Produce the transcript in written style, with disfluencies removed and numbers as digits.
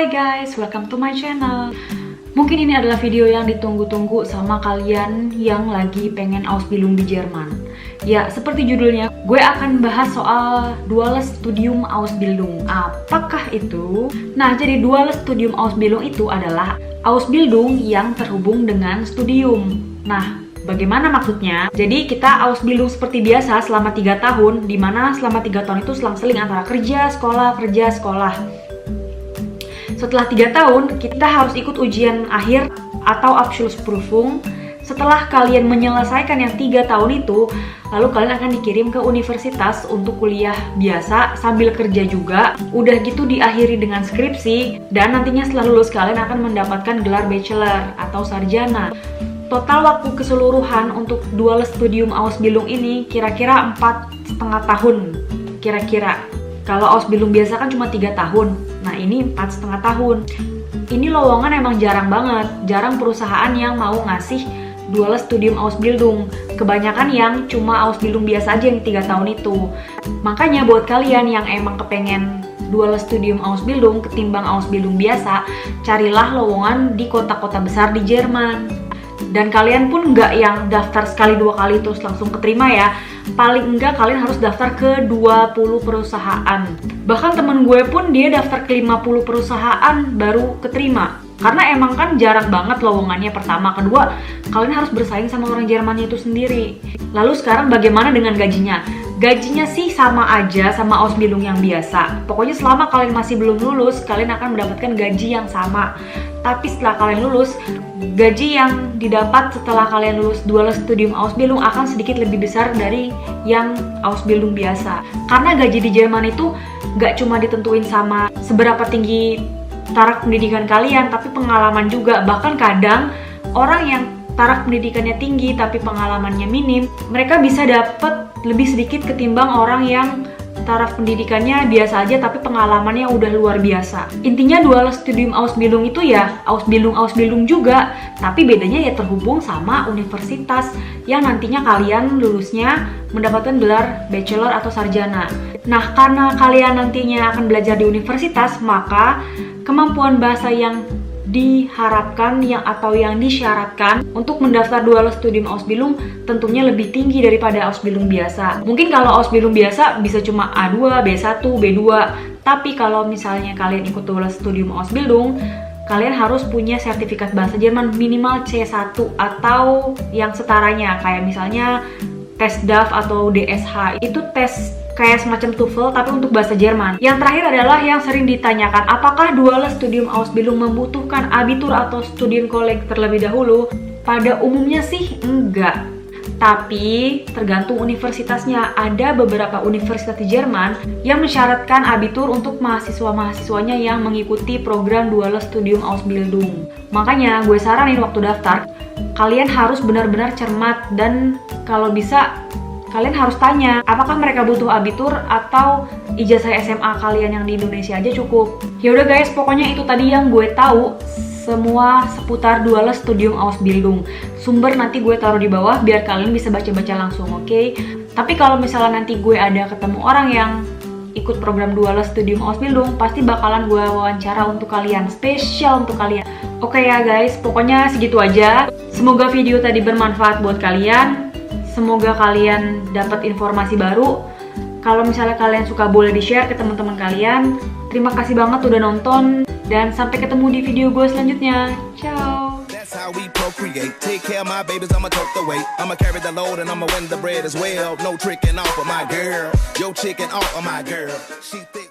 Hai guys, welcome to my channel. Mungkin ini adalah video yang ditunggu-tunggu sama kalian yang lagi pengen Ausbildung di Jerman. Ya, seperti judulnya, gue akan bahas soal Duales Studium Ausbildung. Apakah itu? Nah, jadi Duales Studium Ausbildung itu adalah Ausbildung yang terhubung dengan studium. Nah, bagaimana maksudnya? Jadi kita Ausbildung seperti biasa selama 3 tahun, dimana selama 3 tahun itu selang-seling antara kerja, sekolah. Setelah 3 tahun, kita harus ikut ujian akhir atau Abschlussprüfung. Setelah kalian menyelesaikan yang 3 tahun itu, lalu kalian akan dikirim ke universitas untuk kuliah biasa sambil kerja juga. Udah gitu diakhiri dengan skripsi, dan nantinya setelah lulus kalian akan mendapatkan gelar bachelor atau sarjana. Total waktu keseluruhan untuk Duales Studium Ausbildung ini kira-kira 4,5 tahun. Kira-kira. Kalau Ausbildung biasa kan cuma 3 tahun. Nah, ini 4,5 tahun. Ini lowongan emang jarang banget. Jarang perusahaan yang mau ngasih Duales Studium Ausbildung. Kebanyakan yang cuma Ausbildung biasa aja yang 3 tahun itu. Makanya buat kalian yang emang kepengen Duales Studium Ausbildung ketimbang Ausbildung biasa, carilah lowongan di kota-kota besar di Jerman. Dan kalian pun nggak yang daftar sekali 2 kali terus langsung keterima ya. Paling enggak kalian harus daftar ke 20 perusahaan. Bahkan temen gue pun dia daftar ke 50 perusahaan baru keterima. Karena emang kan jarang banget lowongannya pertama. Kedua, kalian harus bersaing sama orang Jermannya itu sendiri. Lalu sekarang bagaimana dengan gajinya? Gajinya sih sama aja sama Ausbildung yang biasa. Pokoknya selama kalian masih belum lulus, kalian akan mendapatkan gaji yang sama. Tapi setelah kalian lulus, gaji yang didapat setelah kalian lulus Duales Studium Ausbildung akan sedikit lebih besar dari yang Ausbildung biasa. Karena gaji di Jerman itu gak cuma ditentuin sama seberapa tinggi taraf pendidikan kalian, tapi pengalaman juga. Bahkan kadang orang yang taraf pendidikannya tinggi tapi pengalamannya minim, mereka bisa dapat lebih sedikit ketimbang orang yang taraf pendidikannya biasa aja tapi pengalamannya udah luar biasa. Intinya Duales Studium Ausbildung itu ya Ausbildung juga, tapi bedanya ya terhubung sama universitas yang nantinya kalian lulusnya mendapatkan gelar bachelor atau sarjana. Nah, karena kalian nantinya akan belajar di universitas, maka kemampuan bahasa yang diharapkan atau yang disyaratkan untuk mendaftar Duales Studium Ausbildung tentunya lebih tinggi daripada Ausbildung biasa. Mungkin kalau Ausbildung biasa bisa cuma A2, B1, B2, tapi kalau misalnya kalian ikut Duales Studium Ausbildung, kalian harus punya sertifikat bahasa Jerman minimal C1 atau yang setaranya, kayak misalnya tes DAF atau DSH. Itu tes kayak semacam TOEFL tapi untuk bahasa Jerman. Yang terakhir adalah yang sering ditanyakan, apakah Duales Studium Ausbildung membutuhkan Abitur atau Studienkolleg terlebih dahulu? Pada umumnya sih enggak. Tapi tergantung universitasnya. Ada beberapa universitas di Jerman yang mensyaratkan Abitur untuk mahasiswa-mahasiswanya yang mengikuti program Duales Studium Ausbildung. Makanya gue saranin waktu daftar, kalian harus benar-benar cermat dan kalau bisa kalian harus tanya, apakah mereka butuh abitur atau ijazah SMA kalian yang di Indonesia aja cukup. Ya udah guys, pokoknya itu tadi yang gue tahu semua seputar Duales Studium Ausbildung. Sumber nanti gue taruh di bawah biar kalian bisa baca-baca langsung, oke? Tapi kalau misalnya nanti gue ada ketemu orang yang ikut program Duales Studium Ausbildung, pasti bakalan gue wawancara untuk kalian, spesial untuk kalian. Oke ya guys, pokoknya segitu aja. Semoga video tadi bermanfaat buat kalian. Semoga kalian dapat informasi baru. Kalau misalnya kalian suka, boleh di-share ke teman-teman kalian. Terima kasih banget udah nonton. Dan sampai ketemu di video gue selanjutnya. Ciao. That's how we procreate. Take care of my babies, I'ma tote the weight. I'ma carry the load and I'ma win the bread as well. No tricking off of my girl. Yo chicken off of my girl. She thick.